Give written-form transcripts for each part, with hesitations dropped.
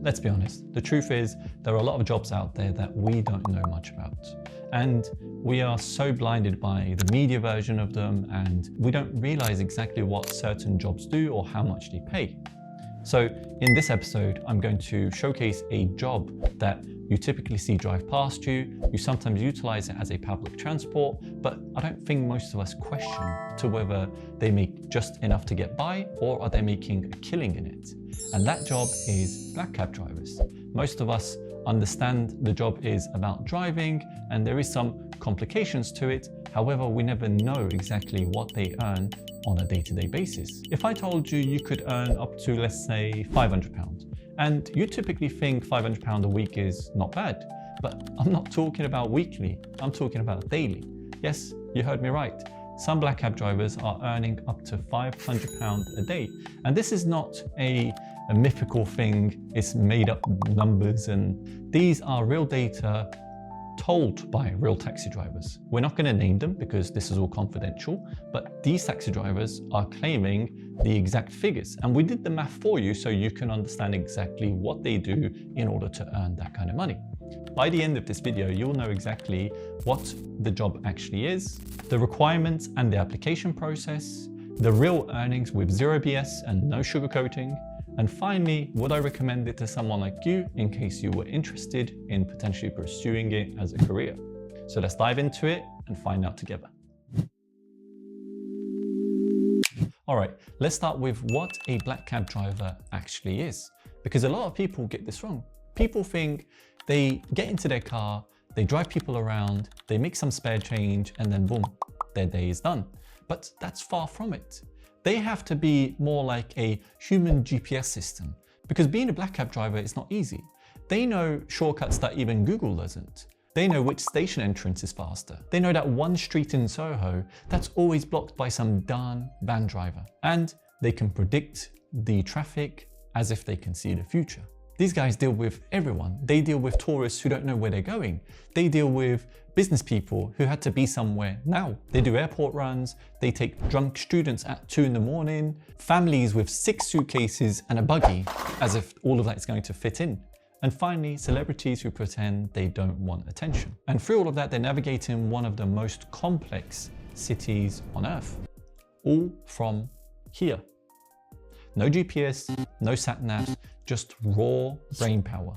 let's be honest, the truth is there are a lot of jobs out there that we don't know much about. And we are so blinded by the media version of them, and we don't realize exactly what certain jobs do or how much they pay. So in this episode, I'm going to showcase a job that you typically see drive past you. You sometimes utilize it as a public transport, but I don't think most of us question to whether they make just enough to get by or are they making a killing in it. And that job is black cab drivers. Most of us understand the job is about driving and there is some complications to it. However, we never know exactly what they earn on a day-to-day basis. If I told you you could earn up to, let's say, £500, and you typically think £500 a week is not bad, but I'm not talking about weekly, I'm talking about daily. Yes, you heard me right. Some black cab drivers are earning up to £500 a day. And this is not a mythical thing, it's made up numbers, and these are real data told by real taxi drivers. We're not going to name them because this is all confidential, but these taxi drivers are claiming the exact figures. And we did the math for you so you can understand exactly what they do in order to earn that kind of money. By the end of this video, you'll know exactly what the job actually is, the requirements and the application process, the real earnings with zero BS and no sugarcoating, and finally, would I recommend it to someone like you in case you were interested in potentially pursuing it as a career? So let's dive into it and find out together. All right, let's start with what a black cab driver actually is, because a lot of people get this wrong. People think they get into their car, they drive people around, they make some spare change, and then boom, their day is done. But that's far from it. They have to be more like a human GPS system, because being a black cab driver is not easy. They know shortcuts that even Google doesn't. They know which station entrance is faster. They know that one street in Soho that's always blocked by some darn van driver. And they can predict the traffic as if they can see the future. These guys deal with everyone. They deal with tourists who don't know where they're going. They deal with business people who had to be somewhere now. They do airport runs. They take drunk students at 2 in the morning, families with 6 suitcases and a buggy, as if all of that is going to fit in. And finally, celebrities who pretend they don't want attention. And through all of that, they're navigating one of the most complex cities on Earth. All from here. No GPS, no sat-navs, just raw brain power.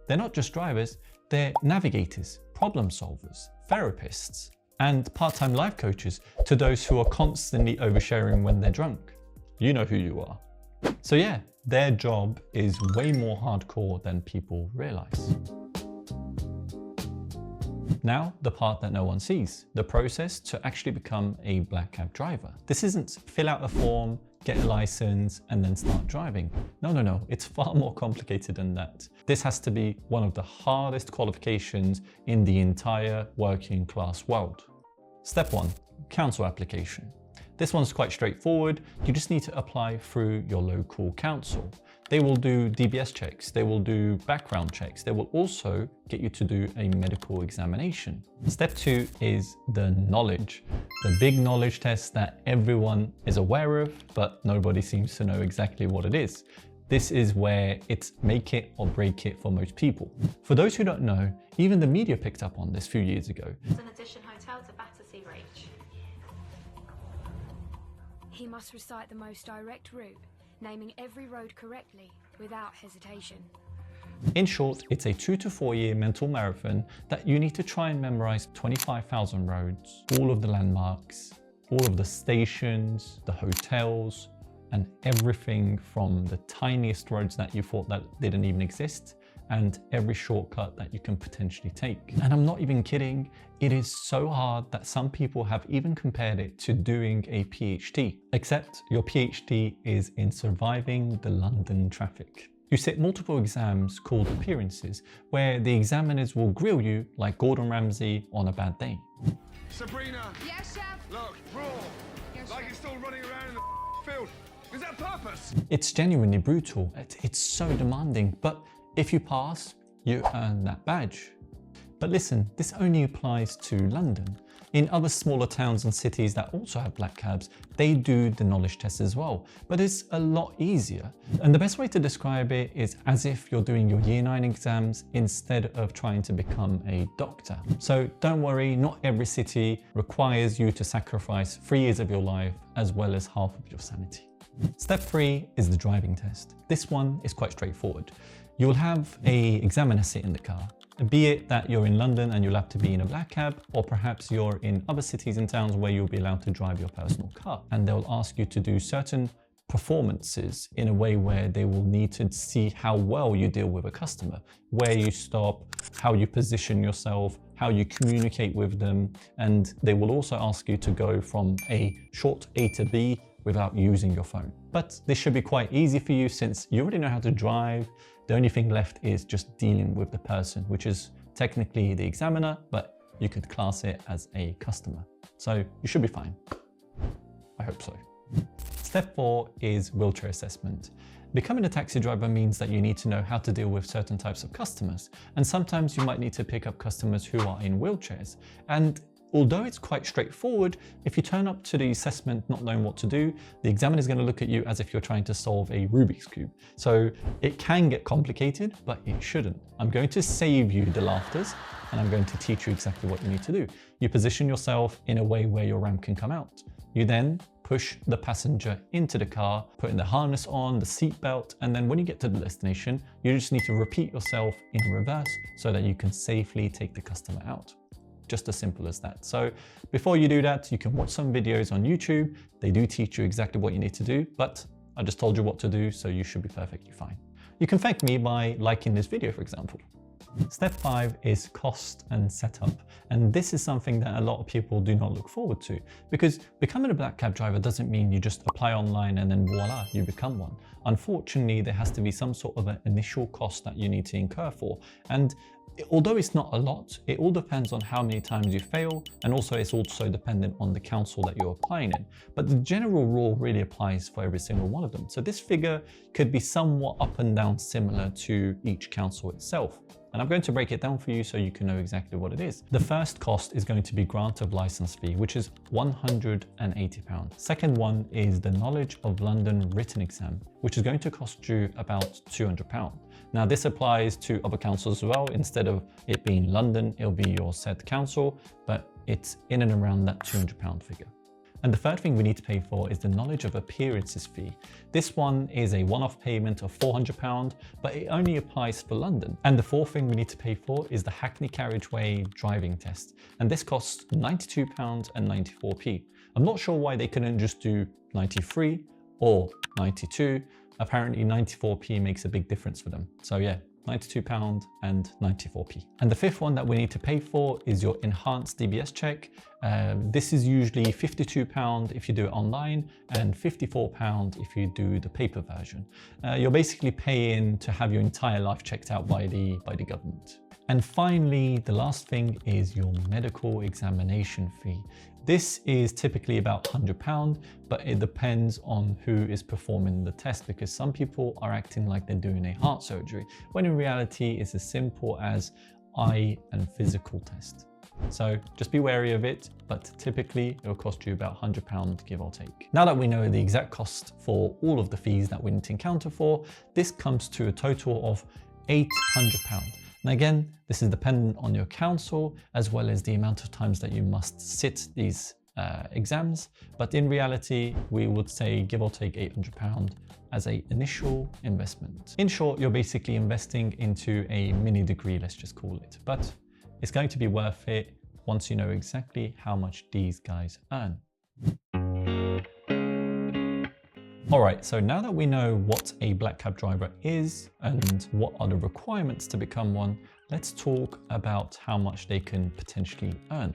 They're not just drivers, they're navigators, problem solvers, therapists, and part-time life coaches to those who are constantly oversharing when they're drunk. You know who you are. So yeah, their job is way more hardcore than people realize. Now, the part that no one sees, the process to actually become a black cab driver. This isn't fill out a form, get a license, and then start driving. No, it's far more complicated than that. This has to be one of the hardest qualifications in the entire working class world. Step 1, council application. This one's quite straightforward. You just need to apply through your local council. They will do DBS checks, they will do background checks, they will also get you to do a medical examination. Step 2 is the knowledge, the big knowledge test that everyone is aware of, but nobody seems to know exactly what it is. This is where it's make it or break it for most people. For those who don't know, even the media picked up on this a few years ago. It's an addition hotel to Battersea Reach. He must recite the most direct route, naming every road correctly without hesitation. In short, it's a 2 to 4 year mental marathon that you need to try and memorize 25,000 roads, all of the landmarks, all of the stations, the hotels, and everything from the tiniest roads that you thought that didn't even exist, and every shortcut that you can potentially take. And I'm not even kidding, it is so hard that some people have even compared it to doing a PhD, except your PhD is in surviving the London traffic. You sit multiple exams called appearances, where the examiners will grill you like Gordon Ramsay on a bad day. Sabrina! Yes, chef! Look, raw! Yes, Like chef. it's still running around in the field. Is that purpose? It's genuinely brutal, it's so demanding, but if you pass, you earn that badge. But listen, this only applies to London. In other smaller towns and cities that also have black cabs, they do the knowledge test as well, but it's a lot easier. And the best way to describe it is as if you're doing your Year 9 exams instead of trying to become a doctor. So don't worry, not every city requires you to sacrifice 3 years of your life as well as half of your sanity. Step 3 is the driving test. This one is quite straightforward. You'll have an examiner sit in the car. Be it that you're in London and you'll have to be in a black cab, or perhaps you're in other cities and towns where you'll be allowed to drive your personal car. And they'll ask you to do certain performances in a way where they will need to see how well you deal with a customer, where you stop, how you position yourself, how you communicate with them. And they will also ask you to go from a short A to B without using your phone. But this should be quite easy for you since you already know how to drive. The only thing left is just dealing with the person, which is technically the examiner, but you could class it as a customer. So you should be fine. I hope so. Step 4 is wheelchair assessment. Becoming a taxi driver means that you need to know how to deal with certain types of customers. And sometimes you might need to pick up customers who are in wheelchairs. And although it's quite straightforward, if you turn up to the assessment not knowing what to do, the examiner is going to look at you as if you're trying to solve a Rubik's Cube. So it can get complicated, but it shouldn't. I'm going to save you the laughters and I'm going to teach you exactly what you need to do. You position yourself in a way where your ramp can come out. You then push the passenger into the car, putting the harness on, the seat belt, and then when you get to the destination, you just need to repeat yourself in reverse so that you can safely take the customer out. Just as simple as that. So before you do that, you can watch some videos on YouTube. They do teach you exactly what you need to do, but I just told you what to do, so you should be perfectly fine. You can thank me by liking this video, for example. Step 5 is cost and setup. And this is something that a lot of people do not look forward to, because becoming a black cab driver doesn't mean you just apply online and then voila, you become one. Unfortunately, there has to be some sort of an initial cost that you need to incur for. And although it's not a lot, it all depends on how many times you fail, and also it's also dependent on the council that you're applying in. But the general rule really applies for every single one of them. So this figure could be somewhat up and down similar to each council itself. And I'm going to break it down for you so you can know exactly what it is. The first cost is going to be grant of license fee, which is £180. Second one is the Knowledge of London written exam, which is going to cost you about £200. Now this applies to other councils as well. Instead of it being London, it'll be your said council, but it's in and around that £200 figure. And the third thing we need to pay for is the Knowledge of Appearances fee. This one is a one-off payment of £400, but it only applies for London. And the fourth thing we need to pay for is the Hackney Carriageway driving test. And this costs £92 and 94p. I'm not sure why they couldn't just do 93 or 92. Apparently 94p makes a big difference for them. So yeah, £92 and 94p. And the fifth one that we need to pay for is your enhanced DBS check. This is usually £52 if you do it online and £54 if you do the paper version. You're basically paying to have your entire life checked out by the government. And finally, the last thing is your medical examination fee. This is typically about £100, but it depends on who is performing the test, because some people are acting like they're doing a heart surgery, when in reality it's as simple as eye and physical test. So just be wary of it, but typically it will cost you about £100, give or take. Now that we know the exact cost for all of the fees that we need to encounter for, this comes to a total of £800. And again, this is dependent on your council as well as the amount of times that you must sit these exams. But in reality, we would say give or take £800 as an initial investment. In short, you're basically investing into a mini degree, let's just call it. But it's going to be worth it once you know exactly how much these guys earn. All right, so now that we know what a black cab driver is and what are the requirements to become one, let's talk about how much they can potentially earn.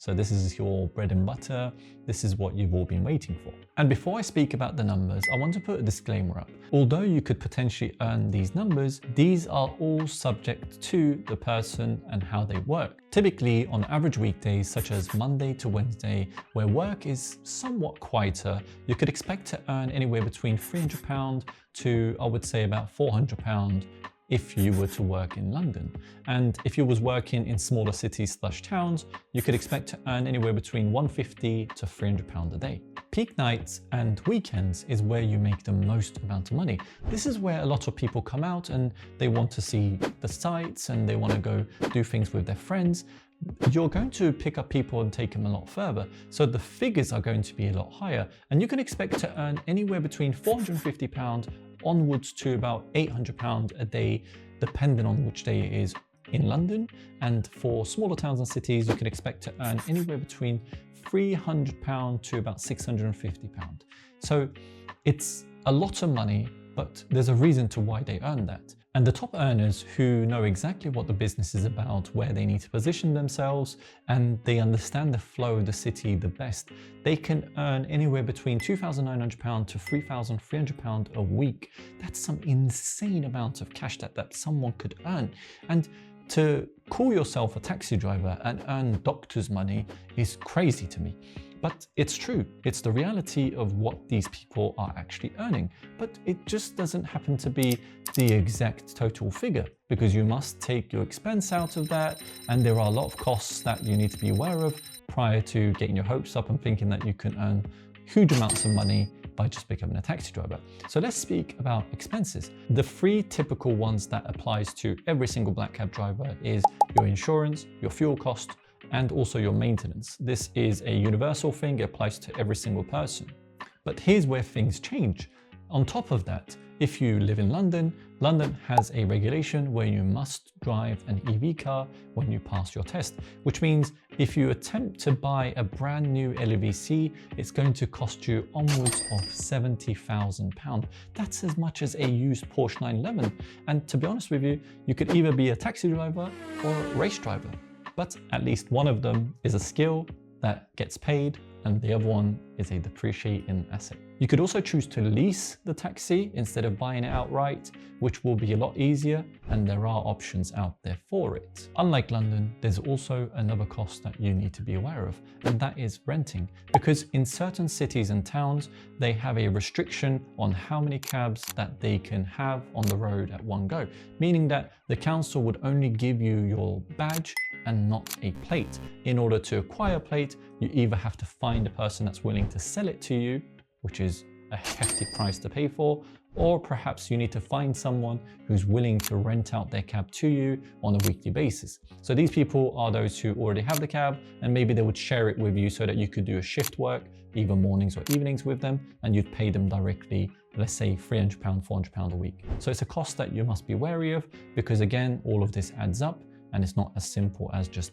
So this is your bread and butter. This is what you've all been waiting for. And before I speak about the numbers, I want to put a disclaimer up. Although you could potentially earn these numbers, these are all subject to the person and how they work. Typically on average weekdays, such as Monday to Wednesday, where work is somewhat quieter, you could expect to earn anywhere between £300 to, I would say, about £400 if you were to work in London. And if you was working in smaller cities/towns, you could expect to earn anywhere between £150 to £300 a day. Peak nights and weekends is where you make the most amount of money. This is where a lot of people come out and they want to see the sights and they want to go do things with their friends. You're going to pick up people and take them a lot further. So the figures are going to be a lot higher, and you can expect to earn anywhere between £450 onwards to about £800 a day, depending on which day it is in London. And for smaller towns and cities, you can expect to earn anywhere between £300 to about £650. So it's a lot of money, but there's a reason to why they earn that. And the top earners who know exactly what the business is about, where they need to position themselves, and they understand the flow of the city the best, they can earn anywhere between £2,900 to £3,300 a week. That's some insane amount of cash that someone could earn. And to call yourself a taxi driver and earn doctor's money is crazy to me. But it's true. It's the reality of what these people are actually earning. But it just doesn't happen to be the exact total figure, because you must take your expense out of that, and there are a lot of costs that you need to be aware of prior to getting your hopes up and thinking that you can earn huge amounts of money by just becoming a taxi driver. So let's speak about expenses. The three typical ones that applies to every single black cab driver is your insurance, your fuel cost, and also your maintenance. This is a universal thing, it applies to every single person. But here's where things change. On top of that, if you live in London, London has a regulation where you must drive an EV car when you pass your test, which means if you attempt to buy a brand new LEVC, it's going to cost you onwards of £70,000. That's as much as a used Porsche 911. And to be honest with you, you could either be a taxi driver or a race driver. But at least one of them is a skill that gets paid, and the other one is a depreciating asset. You could also choose to lease the taxi instead of buying it outright, which will be a lot easier, and there are options out there for it. Unlike London, there's also another cost that you need to be aware of, and that is renting. Because in certain cities and towns, they have a restriction on how many cabs that they can have on the road at one go, meaning that the council would only give you your badge and not a plate. In order to acquire a plate, you either have to find a person that's willing to sell it to you, which is a hefty price to pay for, or perhaps you need to find someone who's willing to rent out their cab to you on a weekly basis. So these people are those who already have the cab, and maybe they would share it with you so that you could do a shift work, either mornings or evenings with them, and you'd pay them directly, let's say £300, £400 a week. So it's a cost that you must be wary of, because again, all of this adds up, and it's not as simple as just,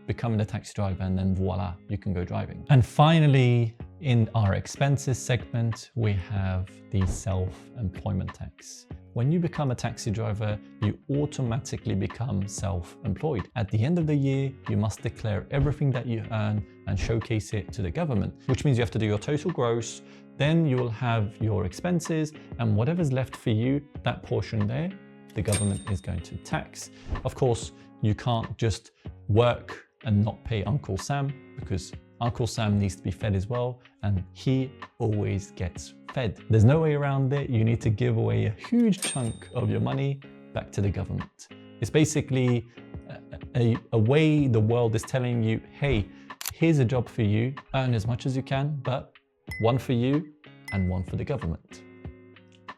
becoming a taxi driver and then voila, you can go driving. And finally, in our expenses segment, we have the self-employment tax. When you become a taxi driver, you automatically become self-employed. At the end of the year, you must declare everything that you earn and showcase it to the government, which means you have to do your total gross, then you will have your expenses, and whatever's left for you, that portion there, the government is going to tax. Of course, you can't just work and not pay Uncle Sam, because Uncle Sam needs to be fed as well, and he always gets fed. There's no way around it. You need to give away a huge chunk of your money back to the government. It's basically a way the world is telling you, hey, here's a job for you, earn as much as you can, but one for you and one for the government.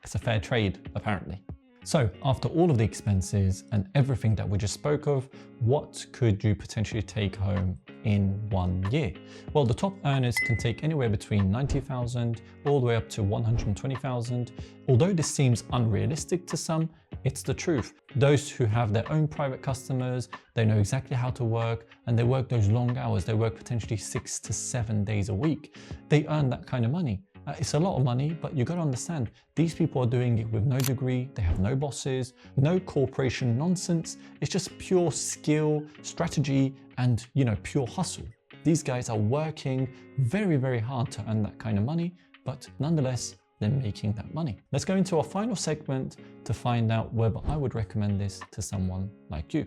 It's a fair trade, apparently. So after all of the expenses and everything that we just spoke of, what could you potentially take home in 1 year? Well, the top earners can take anywhere between 90,000 all the way up to 120,000. Although this seems unrealistic to some, it's the truth. Those who have their own private customers, they know exactly how to work, and they work those long hours. They work potentially 6 to 7 days a week. They earn that kind of money. It's a lot of money, but you got to understand, these people are doing it with no degree, they have no bosses, no corporation nonsense. It's just pure skill, strategy, and pure hustle. These guys are working very, very hard to earn that kind of money, but nonetheless, they're making that money. Let's go into our final segment to find out whether I would recommend this to someone like you.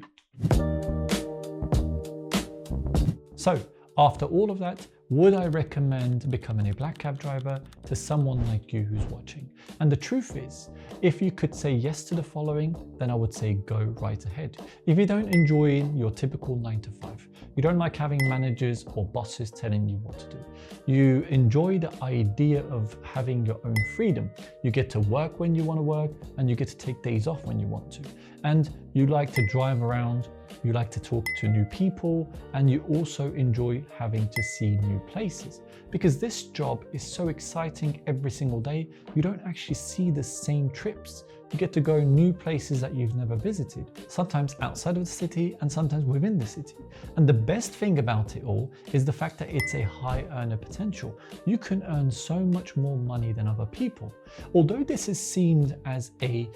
So, after all of that, would I recommend becoming a black cab driver to someone like you who's watching? And the truth is, if you could say yes to the following, then I would say go right ahead. If you don't enjoy your typical 9 to 5, you don't like having managers or bosses telling you what to do, you enjoy the idea of having your own freedom, you get to work when you want to work and you get to take days off when you want to, and you like to drive around, you like to talk to new people, and you also enjoy having to see new places. Because this job is so exciting every single day, you don't actually see the same trips. You get to go new places that you've never visited, sometimes outside of the city and sometimes within the city. And the best thing about it all is the fact that it's a high earner potential. You can earn so much more money than other people. Although this is seen as a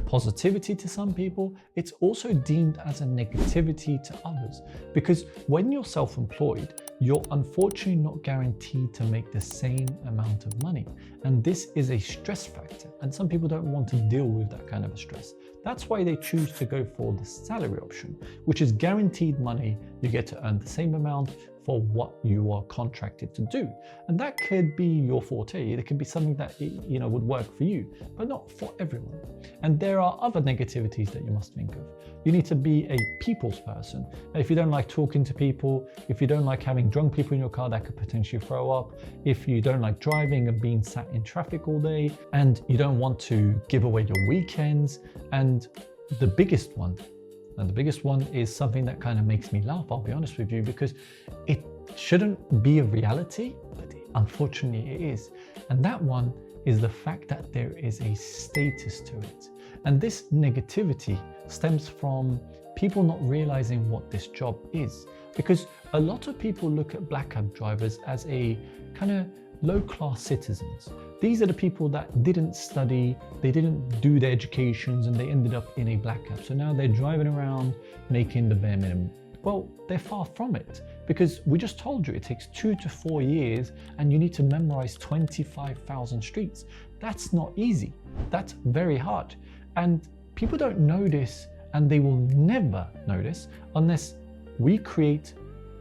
positivity to some people, it's also deemed as a negativity to others. Because when you're self-employed, you're unfortunately not guaranteed to make the same amount of money. And this is a stress factor. And some people don't want to deal with that kind of a stress. That's why they choose to go for the salary option, which is guaranteed money. You get to earn the same amount for what you are contracted to do. And that could be your forte. It could be something that would work for you, but not for everyone. And there are other negativities that you must think of. You need to be a people's person. If you don't like talking to people, if you don't like having drunk people in your car that could potentially throw up, if you don't like driving and being sat in traffic all day, and you don't want to give away your weekends, and the biggest one is something that kind of makes me laugh, I'll be honest with you, because it shouldn't be a reality, but unfortunately it is. And that one is the fact that there is a status to it. And this negativity stems from people not realizing what this job is. Because a lot of people look at black cab drivers as a kind of low-class citizens. These are the people that didn't study, they didn't do their educations, and they ended up in a black cab. So now they're driving around making the bare minimum. Well, they're far from it, because we just told you it takes 2 to 4 years and you need to memorize 25,000 streets. That's not easy. That's very hard. And people don't know this, and they will never know this unless we create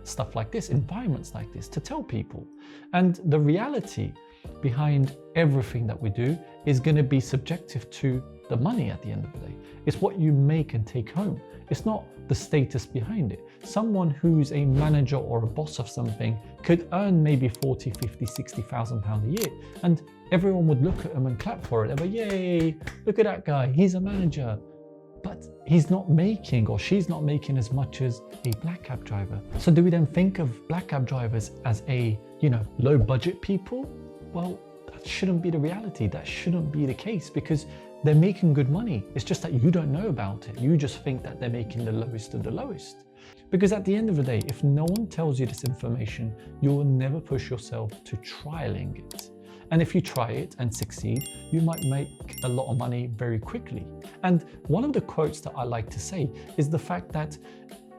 stuff like this, environments like this, to tell people. And the reality behind everything that we do is going to be subjective to the money at the end of the day. It's what you make and take home. It's not the status behind it. Someone who's a manager or a boss of something could earn maybe 40, 50, 60,000 pounds a year, and everyone would look at them and clap for it. They'd be, yay, look at that guy, he's a manager. But he's not making, or she's not making, as much as a black cab driver. So do we then think of black cab drivers as a, low budget people? Well, that shouldn't be the reality. That shouldn't be the case, because they're making good money. It's just that you don't know about it. You just think that they're making the lowest of the lowest. Because at the end of the day, if no one tells you this information, you will never push yourself to trialing it. And if you try it and succeed, you might make a lot of money very quickly. And one of the quotes that I like to say is the fact that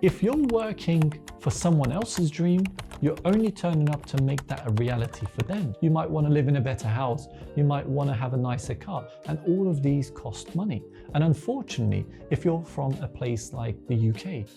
if you're working for someone else's dream, you're only turning up to make that a reality for them. You might want to live in a better house. You might want to have a nicer car. And all of these cost money. And unfortunately, if you're from a place like the UK,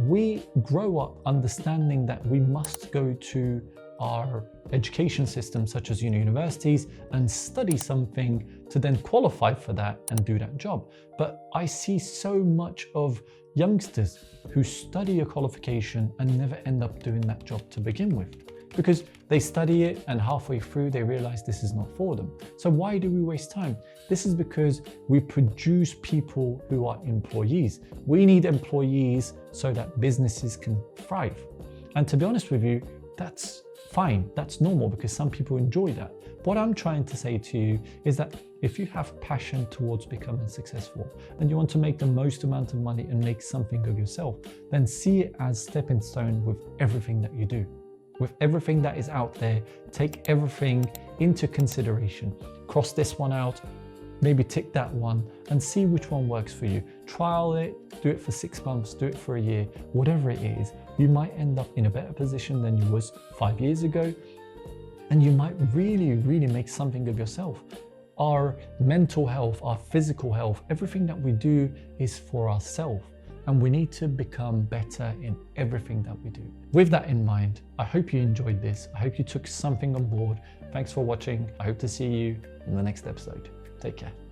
we grow up understanding that we must go to our education system, such as universities, and study something to then qualify for that and do that job. But I see so much of youngsters who study a qualification and never end up doing that job to begin with, because they study it and halfway through they realize this is not for them. So why do we waste time? This is because we produce people who are employees. We need employees so that businesses can thrive. And to be honest with you, that's fine, that's normal, because some people enjoy that. What I'm trying to say to you is that if you have passion towards becoming successful and you want to make the most amount of money and make something of yourself, then see it as stepping stone with everything that you do. With everything that is out there, take everything into consideration. Cross this one out, maybe tick that one, and see which one works for you. Trial it, do it for 6 months, do it for a year, whatever it is. You might end up in a better position than you was 5 years ago, and you might really, really make something of yourself. Our mental health, our physical health, everything that we do is for ourselves. and we need to become better in everything that we do. With that in mind, I hope you enjoyed this. I hope you took something on board. Thanks for watching. I hope to see you in the next episode. Take care.